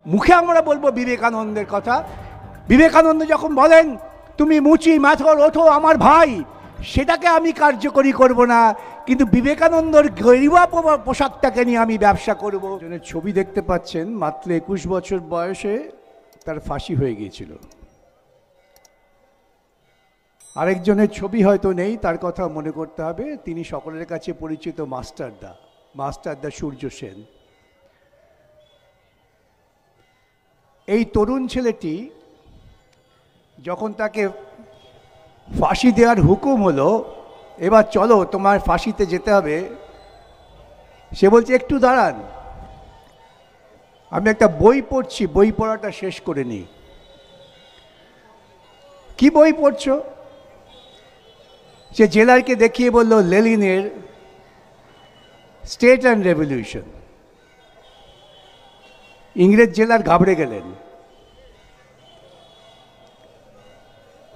মুখে আমরা বলবো বিবেকানন্দের কথা। বিবেকানন্দ যখন বলেন তুমি মুচি মাথর ওঠো আমার ভাই, সেটাকে আমি কার্যকরী করব না, কিন্তু বিবেকানন্দর গরিবা পোশাকটাকে নিয়ে আমি ব্যবসা করব। জনের ছবি দেখতে পাচ্ছেন, মাত্র 21 বছর বয়সে তার ফাঁসি হয়ে গিয়েছিল। আরেকজনের ছবি হয়তো নেই, তার কথা মনে করতে হবে। তিনি সকলের কাছে পরিচিত মাস্টারদা সূর্য সেন। এই তরুণ ছেলেটি যখন তাকে ফাঁসি দেওয়ার হুকুম হলো, এবার চলো তোমার ফাঁসিতে যেতে হবে, সে বলছে একটু দাঁড়ান, আমি একটা বই পড়ছি, বই পড়াটা শেষ করে নিই। কি বই পড়ছো? সে জেলারকে দেখিয়ে বলল লেনিনের স্টেট অ্যান্ড রেভলিউশন। ইংরেজ জেলার ঘাবড়ে গেলেন।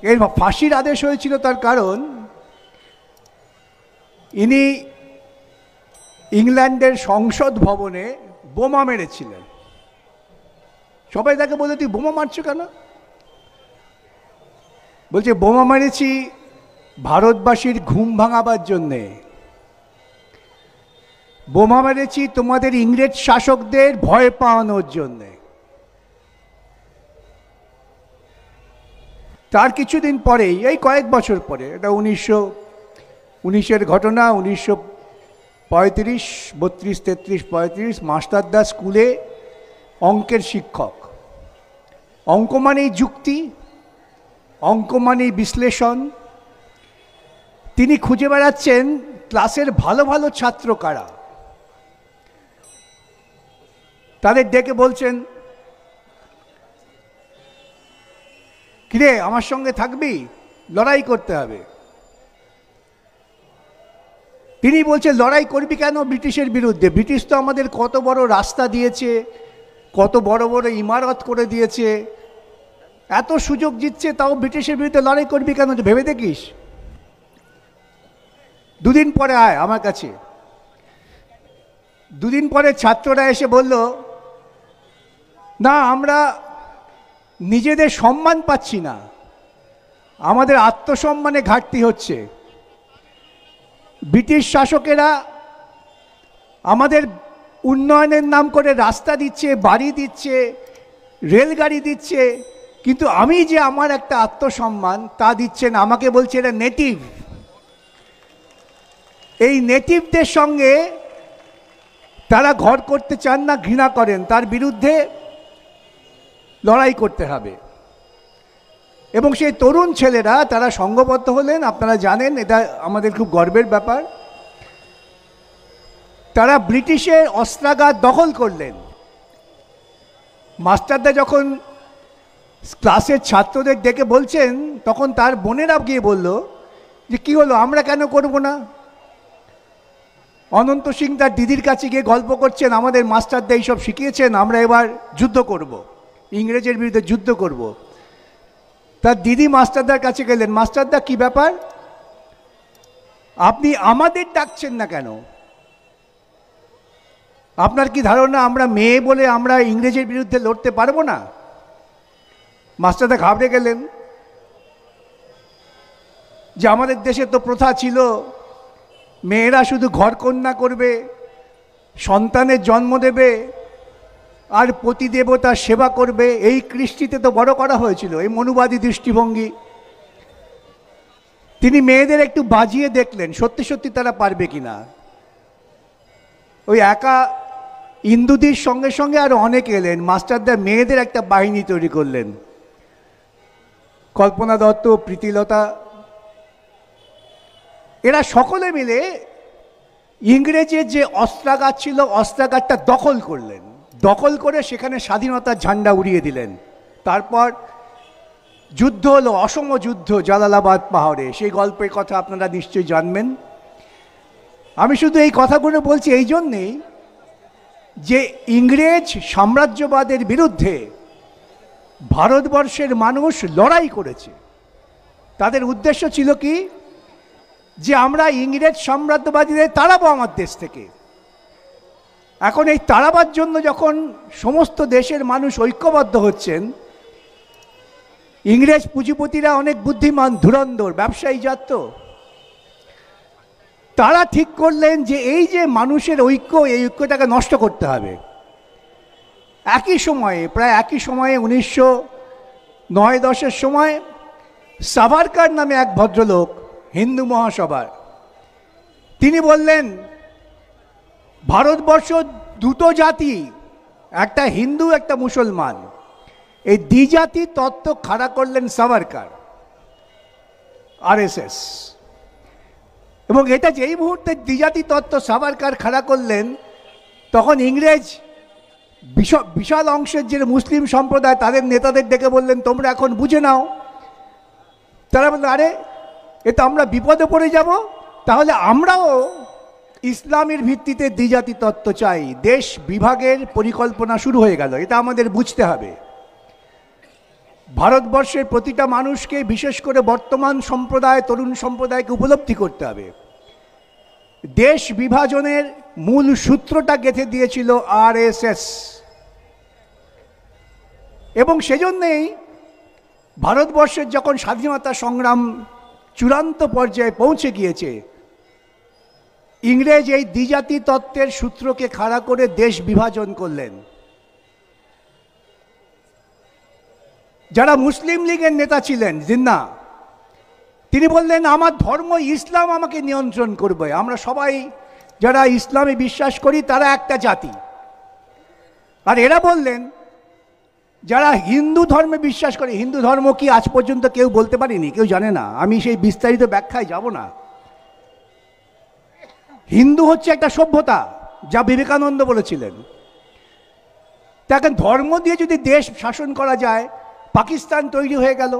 এর ফাঁসির আদেশ হয়েছিল তার কারণ ইনি ইংল্যান্ডের সংসদ ভবনে বোমা মেরেছিলেন। সবাই তাকে বলে তুই বোমা মারছো কেন? বলছে বোমা মেরেছি ভারতবাসীর ঘুম ভাঙাবার জন্যে, বোমা মেরেছি তোমাদের ইংরেজ শাসকদের ভয় পাওয়ানোর জন্যে। তার কিছুদিন পরেই, এই কয়েক বছর পরে, এটা 1919-এর ঘটনা, 1935, 32, 33, 35, মাস্টারদা স্কুলে অঙ্কের শিক্ষক। অঙ্ক মানেই যুক্তি, অঙ্ক মানেই বিশ্লেষণ। তিনি খুঁজে বেড়াচ্ছেন ক্লাসের ভালো ভালো ছাত্র কারা। তাদের ডেকে বলছেন, কিরে আমার সঙ্গে থাকবি, লড়াই করতে হবে। তিনি বলছেন লড়াই করবি কেন ব্রিটিশের বিরুদ্ধে? ব্রিটিশ তো আমাদের কত বড় রাস্তা দিয়েছে, কত বড় বড় ইমারত করে দিয়েছে, এত সুযোগ দিচ্ছে, তাও ব্রিটিশের বিরুদ্ধে লড়াই করবি কেন? ভেবে দেখিস। দুদিন পরে আয় আমার কাছে। দুদিন পরে ছাত্ররা এসে বলল, না আমরা নিজেদের সম্মান পাচ্ছি না, আমাদের আত্মসম্মানে ঘাটতি হচ্ছে। ব্রিটিশ শাসকেরা আমাদের উন্নয়নের নাম করে রাস্তা দিচ্ছে, বাড়ি দিচ্ছে, রেলগাড়ি দিচ্ছে, কিন্তু আমি যে আমার একটা আত্মসম্মান তা দিচ্ছে না। আমাকে বলছে এটা নেটিভ। এই নেটিভদের সঙ্গে তারা ঘর করতে চান না, ঘৃণা করেন, তার বিরুদ্ধে লড়াই করতে হবে। এবং সেই তরুণ ছেলেরা তারা সংঘবদ্ধ হলেন। আপনারা জানেন, এটা আমাদের খুব গর্বের ব্যাপার। তারা ব্রিটিশের অস্ত্রাগার দখল করলেন। মাস্টারদা যখন ক্লাসের ছাত্রদের ডেকে বলছেন, তখন তার বোনেরা গিয়ে বলল যে কি হলো, আমরা কেন করব না? অনন্ত সিং তার দিদির কাছে গিয়ে গল্প করছেন, আমাদের মাস্টারদা এইসব শিখিয়েছেন, আমরা এবার যুদ্ধ করব, ইংরেজের বিরুদ্ধে যুদ্ধ করব। তার দিদি মাস্টারদার কাছে গেলেন, মাস্টারদা কি ব্যাপার, আপনি আমাদের ডাকছেন না কেন? আপনার কি ধারণা আমরা মেয়ে বলে আমরা ইংরেজের বিরুদ্ধে লড়তে পারবো না? মাস্টারদা ঘাবড়ে গেলেন যে আমাদের দেশে তো প্রথা ছিল মেয়েরা শুধু ঘরকন্যা করবে, সন্তানের জন্ম দেবে আর পতি দেবতার সেবা করবে। এই কৃষ্টিতে তো বড় করা হয়েছিল, এই মনুবাদী দৃষ্টিভঙ্গি। তিনি মেয়েদের একটু বাজিয়ে দেখলেন সত্যি সত্যি তারা পারবে কিনা। ওই একা ইন্দুদির সঙ্গে সঙ্গে আরো অনেকে এলেন। মাস্টারদা মেয়েদের একটা বাহিনী তৈরি করলেন, কল্পনা দত্ত, প্রীতিলতা, এরা সকলে মিলে ইংরেজের যে অস্ত্রাগার ছিল অস্ত্রাগারটা দখল করলেন। দখল করে সেখানে স্বাধীনতার ঝান্ডা উড়িয়ে দিলেন। তারপর যুদ্ধ হলো, অসম যুদ্ধ জালালাবাদ পাহাড়ে। সেই গল্পের কথা আপনারা নিশ্চয়ই জানবেন। আমি শুধু এই কথাগুলো বলছি এই জন্যেই যে ইংরেজ সাম্রাজ্যবাদের বিরুদ্ধে ভারতবর্ষের মানুষ লড়াই করেছে। তাদের উদ্দেশ্য ছিল কি, যে আমরা ইংরেজ সাম্রাজ্যবাদীদের তাড়াবো আমার দেশ থেকে। এখন এই তাড়াবার জন্য যখন সমস্ত দেশের মানুষ ঐক্যবদ্ধ হচ্ছেন, ইংরেজ পুঁজিপতিরা অনেক বুদ্ধিমান, ধুরন্ধর ব্যবসায়ী জাত, তো তারা ঠিক করলেন যে এই যে মানুষের ঐক্য, এই ঐক্যটাকে নষ্ট করতে হবে। একই সময়ে, প্রায় একই সময়ে 1909-10 সময় সাভারকার নামে এক ভদ্রলোক, হিন্দু মহাসভার, তিনি বললেন ভারতবর্ষ দুটো জাতি, একটা হিন্দু একটা মুসলমান, এই দ্বিজাতি তত্ত্ব খাড়া করলেন সাভারকার, আরএসএস। এবং এটা যেই মুহূর্তে দ্বিজাতি তত্ত্ব সাভারকার খাড়া করলেন, তখন ইংরেজ বিশাল অংশের যে মুসলিম সম্প্রদায়, তাদের নেতাদের ডেকে বললেন তোমরা এখন বুঝে নাও। তারা বলল আরে এ তো আমরা বিপদে পড়ে যাব, তাহলে আমরাও ইসলামের ভিত্তিতে দ্বিজাতি তত্ত্ব চাই। দেশ বিভাগের পরিকল্পনা শুরু হয়ে গেল। এটা আমাদের বুঝতে হবে। ভারতবর্ষের প্রতিটা মানুষকে, বিশেষ করে বর্তমান সম্প্রদায়, তরুণ সম্প্রদায়কে উপলব্ধি করতে হবে। দেশ বিভাজনের মূল সূত্রটা গেঁথে দিয়েছিল আরএসএস, এবং সেজন্যেই ভারতবর্ষের যখন স্বাধীনতা সংগ্রাম চূড়ান্ত পর্যায়ে পৌঁছে গিয়েছে, ইংরেজ এই দ্বিজাতি তত্ত্বের সূত্রকে খাড়া করে দেশ বিভাজন করলেন। যারা মুসলিম লীগের নেতা ছিলেন জিন্নাহ, তিনি বললেন আমার ধর্ম ইসলাম আমাকে নিয়ন্ত্রণ করবে, আমরা সবাই যারা ইসলামে বিশ্বাস করি তারা একটা জাতি। আর এরা বললেন যারা হিন্দু ধর্মে বিশ্বাস করে, হিন্দু ধর্ম কি আজ পর্যন্ত কেউ বলতে পারেনি, কেউ জানে না, আমি সেই বিস্তারিত ব্যাখ্যায় যাব না। হিন্দু হচ্ছে একটা সভ্যতা, যা বিবেকানন্দ বলেছিলেন। দেখেন ধর্ম দিয়ে যদি দেশ শাসন করা যায়, পাকিস্তান তৈরি হয়ে গেল।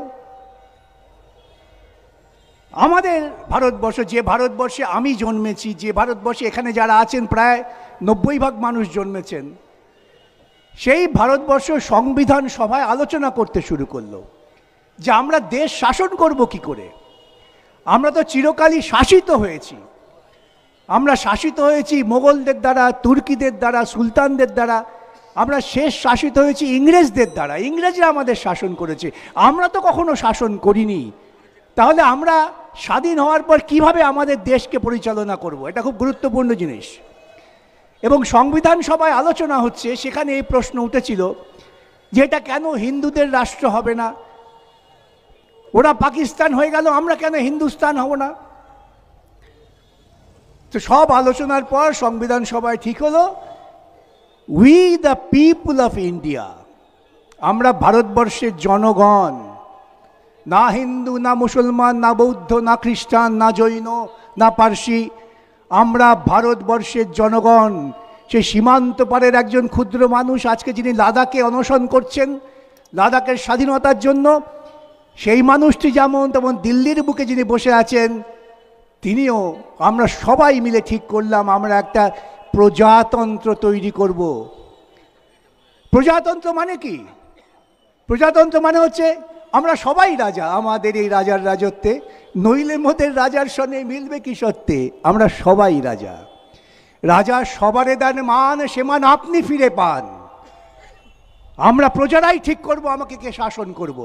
আমাদের ভারতবর্ষ, যে ভারতবর্ষে আমি জন্মেছি, যে ভারতবর্ষে এখানে যারা আছেন প্রায় 90% মানুষ জন্মেছেন, সেই ভারতবর্ষ সংবিধান সভায় আলোচনা করতে শুরু করলো যে আমরা দেশ শাসন করব কি করে। আমরা তো চিরকালই শাসিত হয়েছি, আমরা শাসিত হয়েছি মোগলদের দ্বারা, তুর্কিদের দ্বারা, সুলতানদের দ্বারা, আমরা শেষ শাসিত হয়েছি ইংরেজদের দ্বারা। ইংরেজরা আমাদের শাসন করেছে, আমরা তো কখনো শাসন করিনি। তাহলে আমরা স্বাধীন হওয়ার পর কিভাবে আমাদের দেশকে পরিচালনা করব, এটা খুব গুরুত্বপূর্ণ জিনিস। এবং সংবিধান সভায় আলোচনা হচ্ছে, সেখানে এই প্রশ্ন উঠেছিল যে এটা কেন হিন্দুদের রাষ্ট্র হবে না, ওরা পাকিস্তান হয়ে গেল, আমরা কেন হিন্দুস্তান হব না। তো সব আলোচনার পর সংবিধান সভায় ঠিক হলো, we the people of India, আমরা ভারতবর্ষের জনগণ, না হিন্দু, না মুসলমান, না বৌদ্ধ, না খ্রিস্টান, না জৈন, না পার্সি, আমরা ভারতবর্ষের জনগণ। সেই সীমান্ত পারের একজন ক্ষুদ্র মানুষ আজকে যিনি লাদাখে অনশন করছেন লাদাখের স্বাধীনতার জন্য, সেই মানুষটি যেমন, তেমন দিল্লির বুকে যিনি বসে আছেন তিনিও। আমরা সবাই মিলে ঠিক করলাম আমরা একটা প্রজাতন্ত্র তৈরি করব। প্রজাতন্ত্র মানে কি? প্রজাতন্ত্র মানে হচ্ছে আমরা সবাই রাজা, আমাদের এই রাজার রাজত্বে, নইলে মোদের রাজার সঙ্গে মিলবে কি সত্যে, আমরা সবাই রাজা। রাজা সবারে দেন মান, সে মান আপনি ফিরে পান। আমরা প্রজারাই ঠিক করব আমাকে কে শাসন করব,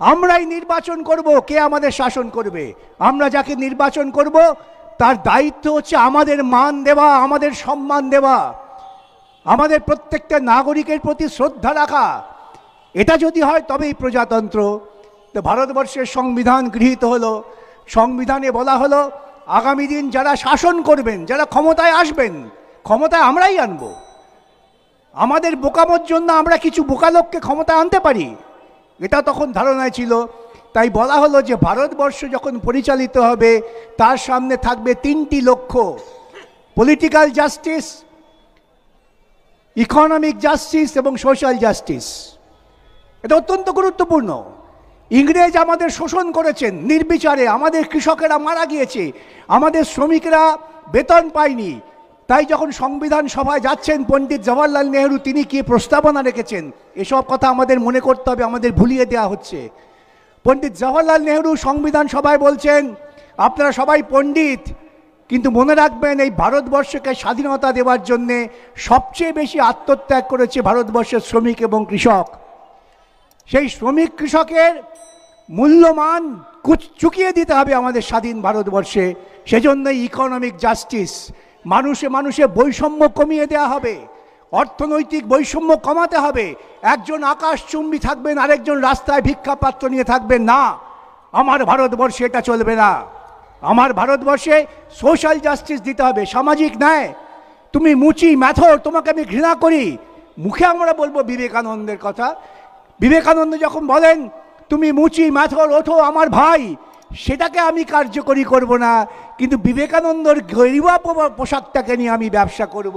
আমরাই নির্বাচন করব কে আমাদের শাসন করবে। আমরা যাকে নির্বাচন করব তার দায়িত্ব হচ্ছে আমাদের মান দেওয়া, আমাদের সম্মান দেওয়া, আমাদের প্রত্যেকটা নাগরিকের প্রতি শ্রদ্ধা রাখা। এটা যদি হয় তবেই প্রজাতন্ত্র। তো ভারতবর্ষের সংবিধান গৃহীত হলো, সংবিধানে বলা হলো আগামী দিন যারা শাসন করবেন, যারা ক্ষমতায় আসবেন, ক্ষমতায় আমরাই আনব। আমাদের বোকামোর জন্য আমরা কিছু বোকা লোককে ক্ষমতায় আনতে পারি, এটা তখন ধারণায় ছিল। তাই বলা হলো যে ভারতবর্ষ যখন পরিচালিত হবে তার সামনে থাকবে তিনটি লক্ষ্য: পলিটিক্যাল জাস্টিস, ইকোনমিক জাস্টিস এবং সোশ্যাল জাস্টিস। এটা অত্যন্ত গুরুত্বপূর্ণ। ইংরেজ আমাদের শোষণ করেছেন নির্বিচারে, আমাদের কৃষকেরা মারা গিয়েছে, আমাদের শ্রমিকরা বেতন পায়নি। তাই যখন সংবিধান সভায় যাচ্ছেন পণ্ডিত জওহরলাল নেহরু, তিনি কি প্রস্তাবনা রেখেছেন, এসব কথা আমাদের মনে করতে হবে, আমাদের ভুলিয়ে দেওয়া হচ্ছে। পণ্ডিত জওহরলাল নেহরু সংবিধান সভায় বলছেন আপনারা সবাই পণ্ডিত, কিন্তু মনে রাখবেন, এই ভারতবর্ষকে স্বাধীনতা দেওয়ার জন্যে সবচেয়ে বেশি আত্মত্যাগ করেছে ভারতবর্ষের শ্রমিক এবং কৃষক। সেই শ্রমিক কৃষকের মূল্যমান চুকিয়ে দিতে হবে আমাদের স্বাধীন ভারতবর্ষে। সেজন্যই ইকোনমিক জাস্টিস, মানুষে মানুষে বৈষম্য কমিয়ে দেওয়া হবে, অর্থনৈতিক বৈষম্য কমাতে হবে। একজন আকাশচুম্বী থাকবেন, আরেকজন রাস্তায় ভিক্ষাপাত্র নিয়ে থাকবেন না। আমার ভারতবর্ষে এটা চলবে না। আমার ভারতবর্ষে সোশ্যাল জাস্টিস দিতে হবে, সামাজিক ন্যায়। তুমি মুচি ম্যাথর, তোমাকে আমি ঘৃণা করি, মুখে আমরা বলবো বিবেকানন্দের কথা। বিবেকানন্দ যখন বলেন তুমি মুচি ম্যাথর ওঠো আমার ভাই, সেটাকে আমি কার্যকরী করব না, কিন্তু বিবেকানন্দর গরিবা পোশাকটাকে নিয়ে আমি ব্যবসা করব।